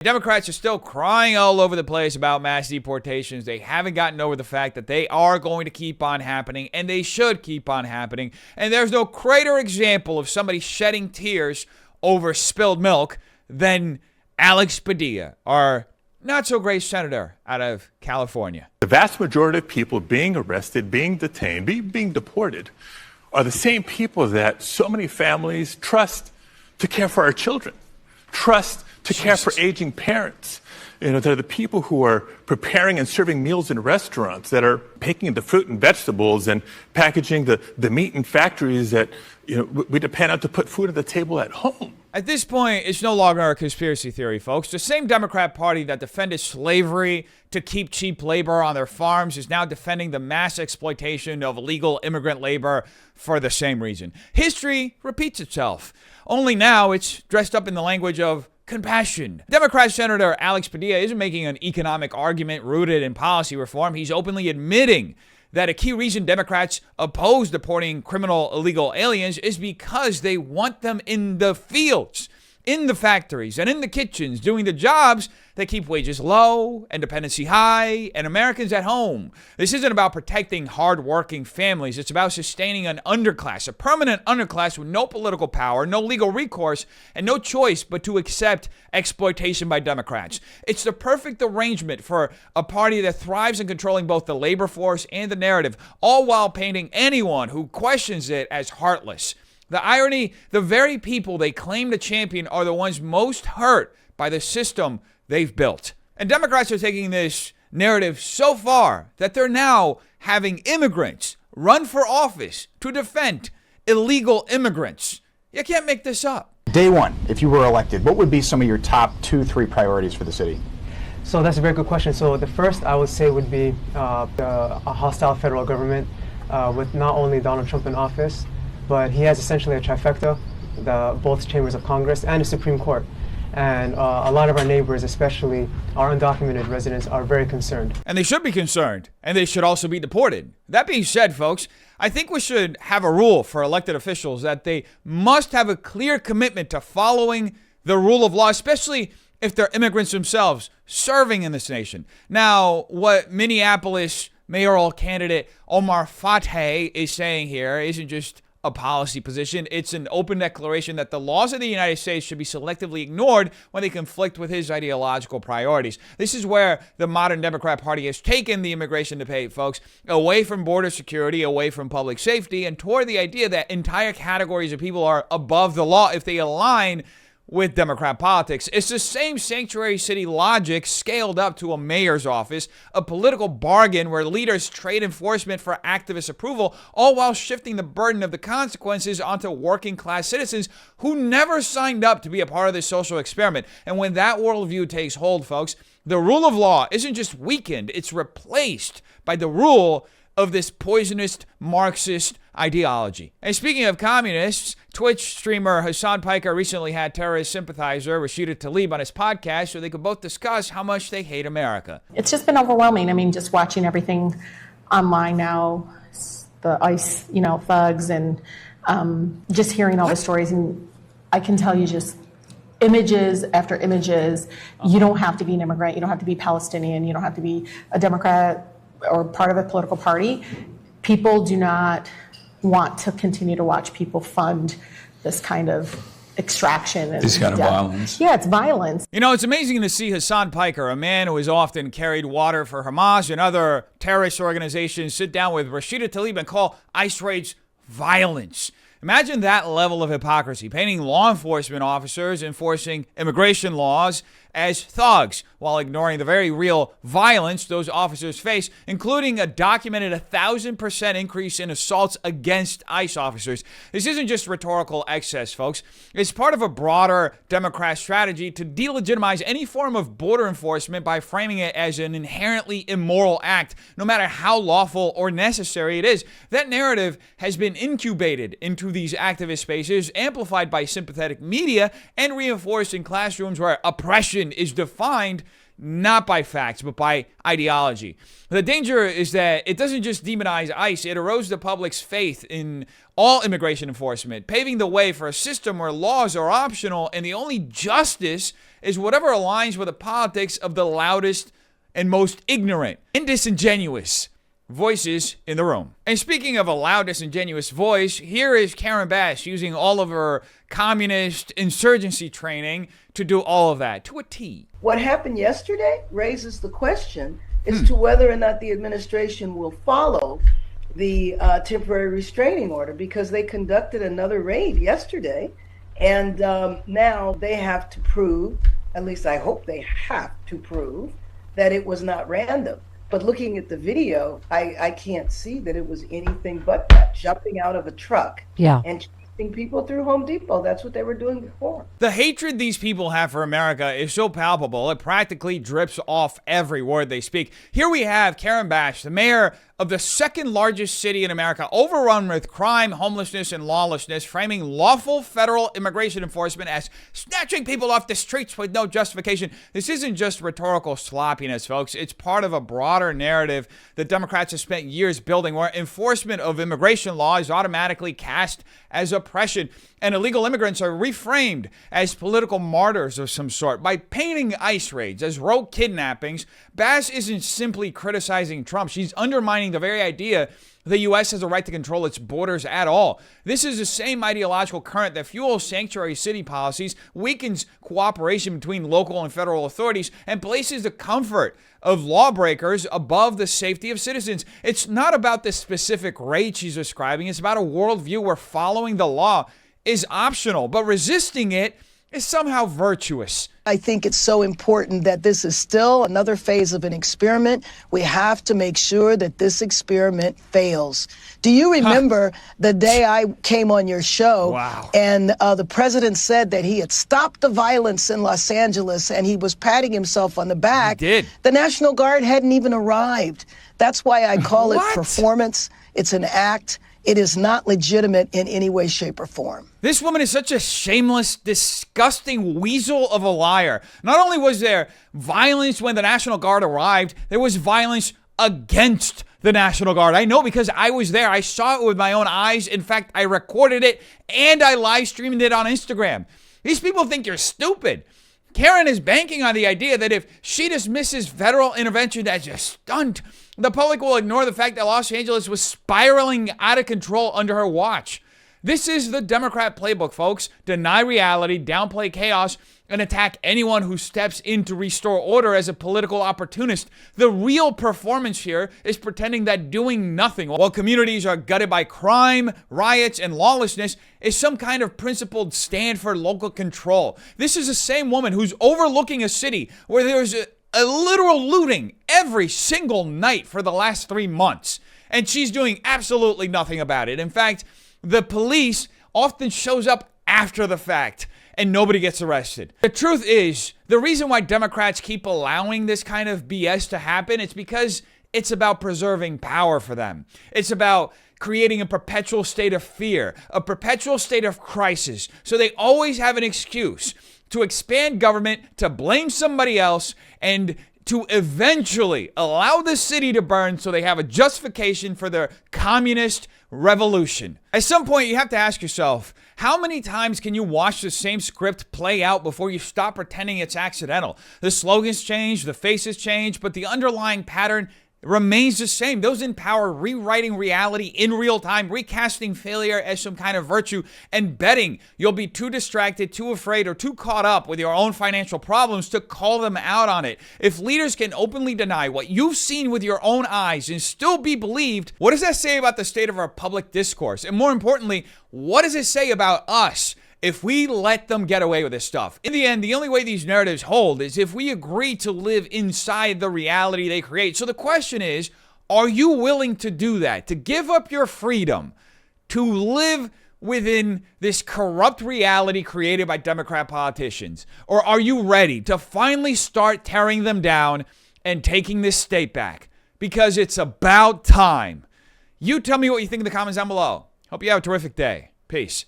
Democrats are still crying all over the place about mass deportations. They haven't gotten over the fact that they are going to keep on happening, and they should keep on happening. And there's no greater example of somebody shedding tears over spilled milk than Alex Padilla, our not-so-great senator out of California. The vast majority of people being arrested, being detained, being deported are the same people that so many families trust to care for our children, trust to care for aging parents. You know, they're the people who are preparing and serving meals in restaurants, that are picking the fruit and vegetables and packaging the meat in factories that, you know, we depend on to put food at the table at home. At this point, it's no longer a conspiracy theory, folks. The same Democrat Party that defended slavery to keep cheap labor on their farms is now defending the mass exploitation of illegal immigrant labor for the same reason. History repeats itself. Only now it's dressed up in the language of compassion. Democrat Senator Alex Padilla isn't making an economic argument rooted in policy reform. He's openly admitting that a key reason Democrats oppose deporting criminal illegal aliens is because they want them in the fields, in the factories, and in the kitchens, doing the jobs that keep wages low and dependency high and Americans at home. This isn't about protecting hardworking families. It's about sustaining an underclass, a permanent underclass with no political power, no legal recourse, and no choice but to accept exploitation by Democrats. It's the perfect arrangement for a party that thrives in controlling both the labor force and the narrative, all while painting anyone who questions it as heartless. The irony, the very people they claim to champion are the ones most hurt by the system they've built. And Democrats are taking this narrative so far that they're now having immigrants run for office to defend illegal immigrants. You can't make this up. Day one, if you were elected, what would be some of your top 2-3 priorities for the city? So that's a very good question. So the first I would say would be a hostile federal government with not only Donald Trump in office, but he has essentially a trifecta, both chambers of Congress and the Supreme Court. And a lot of our neighbors, especially our undocumented residents, are very concerned. And they should be concerned, and they should also be deported. That being said, folks, I think we should have a rule for elected officials that they must have a clear commitment to following the rule of law, especially if they're immigrants themselves serving in this nation. Now, what Minneapolis mayoral candidate Omar Fateh is saying here isn't just a policy position. It's an open declaration that the laws of the United States should be selectively ignored when they conflict with his ideological priorities. This is where the modern Democrat Party has taken the immigration debate, folks, away from border security, away from public safety, and toward the idea that entire categories of people are above the law if they align with Democrat politics. It's the same sanctuary city logic scaled up to a mayor's office, a political bargain where leaders trade enforcement for activist approval, all while shifting the burden of the consequences onto working class citizens who never signed up to be a part of this social experiment. And when that worldview takes hold, folks, the rule of law isn't just weakened, it's replaced by the rule of this poisonous Marxist ideology. And speaking of communists, Twitch streamer Hassan Piker recently had terrorist sympathizer Rashida Tlaib on his podcast so they could both discuss how much they hate America. It's just been overwhelming. I mean, just watching everything online now, the ICE, thugs, and just hearing all the stories. And I can tell you just images after images. You don't have to be an immigrant. You don't have to be Palestinian. You don't have to be a Democrat or part of a political party. People do not want to continue to watch people fund this kind of extraction. And this kind of violence. Yeah, it's violence. It's amazing to see Hassan Piker, a man who has often carried water for Hamas and other terrorist organizations, sit down with Rashida Tlaib and call ICE raids violence. Imagine that level of hypocrisy, painting law enforcement officers enforcing immigration laws as thugs while ignoring the very real violence those officers face, including a documented 1,000% increase in assaults against ICE officers. This isn't just rhetorical excess, folks. It's part of a broader Democrat strategy to delegitimize any form of border enforcement by framing it as an inherently immoral act, no matter how lawful or necessary it is. That narrative has been incubated into these activist spaces, amplified by sympathetic media, and reinforced in classrooms where oppression religion is defined not by facts, but by ideology. The danger is that it doesn't just demonize ICE, it erodes the public's faith in all immigration enforcement, paving the way for a system where laws are optional and the only justice is whatever aligns with the politics of the loudest and most ignorant and disingenuous voices in the room. And speaking of a loud, disingenuous voice, here is Karen Bass using all of her communist insurgency training to do all of that to a T. What happened yesterday raises the question as to whether or not the administration will follow the temporary restraining order, because they conducted another raid yesterday, and now they have to prove, at least I hope they have to prove, that it was not random. But looking at the video, I can't see that it was anything but that, jumping out of a truck and chasing people through Home Depot. That's what they were doing before. The hatred these people have for America is so palpable, it practically drips off every word they speak. Here we have Karen Bass, the mayor of the second largest city in America, overrun with crime, homelessness, and lawlessness, framing lawful federal immigration enforcement as snatching people off the streets with no justification. This isn't just rhetorical sloppiness, folks. It's part of a broader narrative that Democrats have spent years building, where enforcement of immigration law is automatically cast as oppression, and illegal immigrants are reframed as political martyrs of some sort. By painting ICE raids as rogue kidnappings, Bass isn't simply criticizing Trump. She's undermining the very idea the U.S. has a right to control its borders at all. This is the same ideological current that fuels sanctuary city policies, weakens cooperation between local and federal authorities, and places the comfort of lawbreakers above the safety of citizens. It's not about the specific raid she's describing. It's about a worldview where following the law is optional, but resisting it is somehow virtuous. I think it's so important that this is still another phase of an experiment. We have to make sure that this experiment fails. Do you remember the day I came on your show? Wow. And the president said that he had stopped the violence in Los Angeles and he was patting himself on the back? He did. The National Guard hadn't even arrived. That's why I call it performance. It's an act. It is not legitimate in any way, shape, or form. This woman is such a shameless, disgusting weasel of a liar. Not only was there violence when the National Guard arrived, there was violence against the National Guard. I know because I was there. I saw it with my own eyes. In fact, I recorded it and I live streamed it on Instagram. These people think you're stupid. Karen is banking on the idea that if she dismisses federal intervention as a stunt, the public will ignore the fact that Los Angeles was spiraling out of control under her watch. This is the Democrat playbook, folks. Deny reality, downplay chaos, and attack anyone who steps in to restore order as a political opportunist. The real performance here is pretending that doing nothing while communities are gutted by crime, riots, and lawlessness is some kind of principled stand for local control. This is the same woman who's overlooking a city where there's a literal looting every single night for the last 3 months, and she's doing absolutely nothing about it. In fact, the police often shows up after the fact and nobody gets arrested. The truth is, the reason why Democrats keep allowing this kind of BS to happen is because it's about preserving power for them. It's about creating a perpetual state of fear, a perpetual state of crisis. So they always have an excuse to expand government, to blame somebody else, and to eventually allow the city to burn so they have a justification for their communist revolution. At some point, you have to ask yourself, how many times can you watch the same script play out before you stop pretending it's accidental? The slogans change, the faces change, but the underlying pattern remains the same. Those in power rewriting reality in real time, recasting failure as some kind of virtue, and betting you'll be too distracted, too afraid, or too caught up with your own financial problems to call them out on it. If leaders can openly deny what you've seen with your own eyes and still be believed, what does that say about the state of our public discourse? And more importantly, what does it say about us if we let them get away with this stuff? In the end, the only way these narratives hold is if we agree to live inside the reality they create. So the question is, are you willing to do that? To give up your freedom to live within this corrupt reality created by Democrat politicians? Or are you ready to finally start tearing them down and taking this state back? Because it's about time. You tell me what you think in the comments down below. Hope you have a terrific day. Peace.